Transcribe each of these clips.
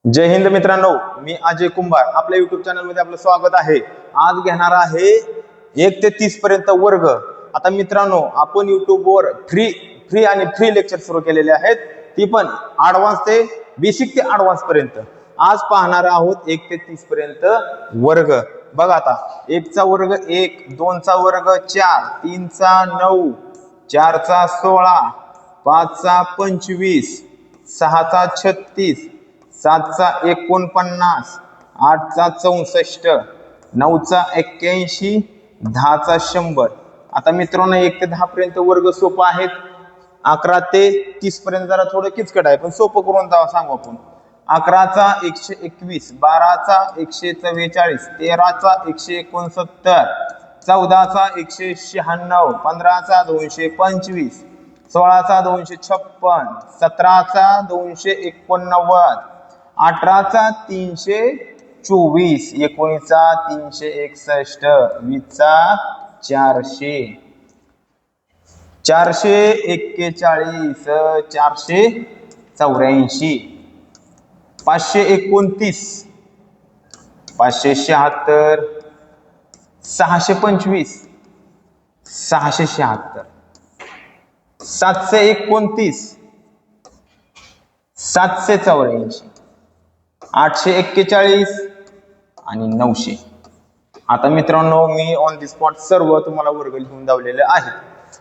जय हिंद मित्रांनो, मी अजय कुंभार आपल्या YouTube channel मध्ये आपलं स्वागत आहे। आज घेणार आहे 1 ते 30 पर्यंत वर्ग। आता मित्रांनो, आपण YouTube वर फ्री लेक्चर सुरू केलेले आहेत, ती पण ॲडव्हान्स ते बेसिक ते ॲडव्हान्स पर्यंत। आज पाहणार आहोत 1 ते 30 पर्यंत वर्ग। बघा आता 1 चा वर्ग 1, 2 चा वर्ग 4, 3 चा 9, 4 चा 16, 5 चा 25, 6 चा 36, 7 चा 49, 8 चा 64, 9 चा 81, 10 चा 100। आता मित्रांनो 1 ते 10 पर्यंत वर्ग सोपा आहेत। 11 ते 30 पर्यंत जरा थोडं किचकट आहे, पण सोपं करून सांगू आपण। 11 चा 121, 12 चा 144, 13 चा 169, 14 चा 196, 15 चा 225, 16 चा 256, 17 चा 289, 18 चा 324, 19 चा 361, 20 चा 400, 441, 484, 529, 576, 625, 676, 729, 784, 841 आणि 900। आता मित्रांनो, मी ऑन दी स्पॉट सर्व तुम्हाला वर्ग लिहून दावलेले आहेत।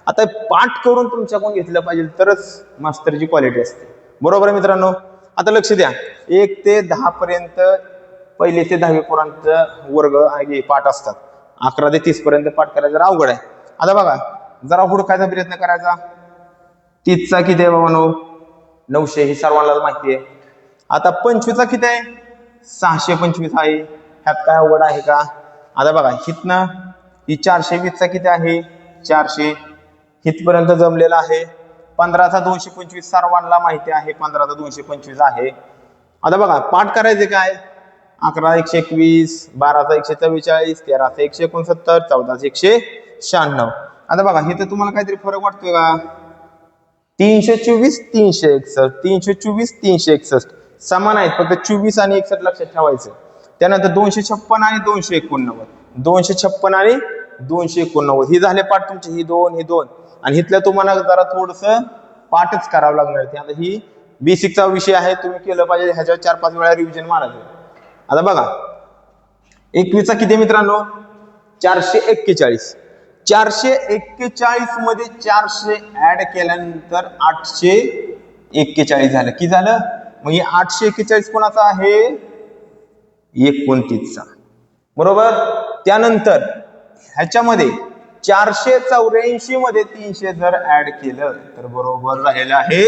आता पाठ करून तुमच्याकडून घेतलं पाहिजे तरच मास्टरची क्वालिटी असते, बरोबर आहे मित्रांनो। आता लक्ष द्या, 1 ते 10 पर्यंत पहिली ते 10वी पर्यंत वर्ग आहे पाठ असतात। 11 ते 30 पर्यंत पाठ करायचं जरा अवघड आहे। आता बघा, जरा हुडकायचा प्रयत्न करायचा। 30 चा किती आहे बाबांनो? 900, ही सर्वांना माहिती आहे। आता 25 चा किती आहे? 625 आहे। ह्यात काय अवघड आहे का? आता बघा, हितनं ही 420 चा किती आहे? 400, हितपर्यंत जमलेला आहे। 15 चा 225 सर्वांना माहिती आहे, 15 चा 225 आहे। आता बघा, पाठ करायचे काय? 11 121, 12 चा 144, 13 चा 169, 14 चा 196। आता बघा, इथं तुम्हाला काहीतरी फरक वाटतोय का? 324 361, 324 361 समान आहेत, फक्त 24 आणि 61 लक्षात ठेवायचं। त्यानंतर 256 आणि 289, 256 आणि 289 ही झाले पाठ तुमचे। ही दोन आणि इथलं तुम्हाला जरा थोडस पाठच करावं लागणार आहे। आता ही बेसिकचा विषय आहे, तुम्ही केलं पाहिजे। ह्याच्यावर 4-5 वेळा रिव्हिजन मारायचं। आता बघा, 21 चा किती मित्रांनो? 441, 441 मध्ये 400 ऍड केल्यानंतर 841 झालं। की झालं? मग हे 841 कोणाचा आहे? 29 चा, बरोबर। त्यानंतर ह्याच्यामध्ये 484 मध्ये 300 जर ऍड केलं तर बरोबर झालेलं आहे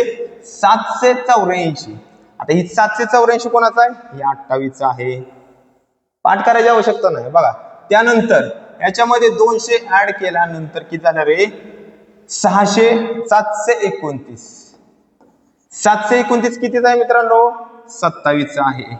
784। आता ही 784 कोणाचा आहे? ही 28 चा आहे। पाठ करायची आवश्यकता नाही बघा। त्यानंतर याच्यामध्ये 200 ऍड केल्यानंतर किती झालं रे? 729। 729 कितीचा आहे मित्रांनो? 27 चा आहे।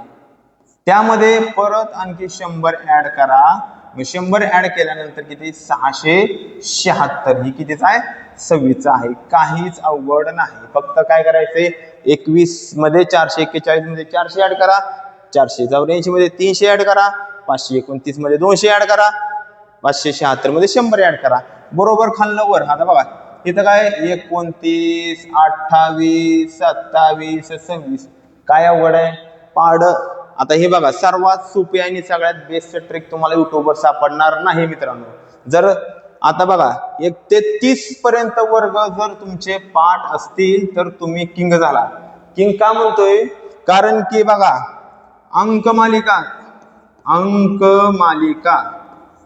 त्यामध्ये परत आणखी 100 ऍड करा, मग 100 ऍड केल्यानंतर किती? 676। ही कितीचा आहे? 26 चा आहे। काहीच अवघड नाही, फक्त काय करायचंय? 21 मध्ये 441 मध्ये 400 ऍड करा, 484 मध्ये 300 ऍड करा, 529 मध्ये 200 ऍड करा, 576 मध्ये 100 ऍड करा, बरोबर खाल्लं वर। आता बघा, इथं काय? 29, 28, 27, 26 काय अवघड आहे? पाड। आता हे बघा, सर्वात सोपी आणि सगळ्यात बेस्ट ट्रिक तुम्हाला युट्यूबवर सापडणार नाही मित्रांनो। जर आता बघा, 1 ते 30 पर्यंत वर्ग जर तुमचे पाठ असतील तर तुम्ही किंग झाला। किंग का म्हणतोय? कारण की बघा, अंकमालिका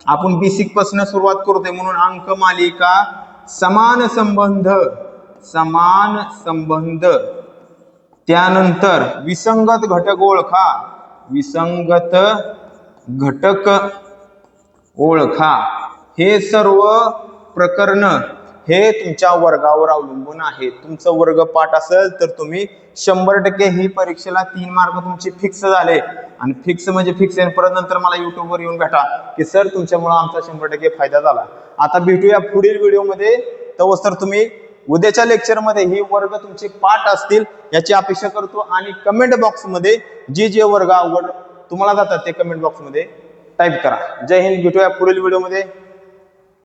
आपण बेसिक पासून सुरुवात करतोय, म्हणून अंकमालिका, समान संबंध, त्यानंतर विसंगत घटक ओळखा, हे सर्व प्रकरण हे तुमच्या वर्गावर अवलंबून आहे। तुमचं वर्ग पाठ असेल तर तुम्ही 100% ही परीक्षेला 3 मार्क तुमचे फिक्स झाले। आणि फिक्स म्हणजे फिक्स आहे। परत नंतर मला युट्यूबवर येऊन भेटा की सर तुमच्यामुळे आमचा 100% फायदा झाला। आता भेटूया पुढील व्हिडिओमध्ये। तर तुम्ही उद्याच्या लेक्चरमध्ये हे वर्ग तुमचे पाठ असतील याची अपेक्षा करतो, आणि कमेंट बॉक्समध्ये जे जे वर्ग आवड तुम्हाला जातात ते कमेंट बॉक्समध्ये टाईप करा. जय हिंद. भेटूया पुढील व्हिडिओमध्ये.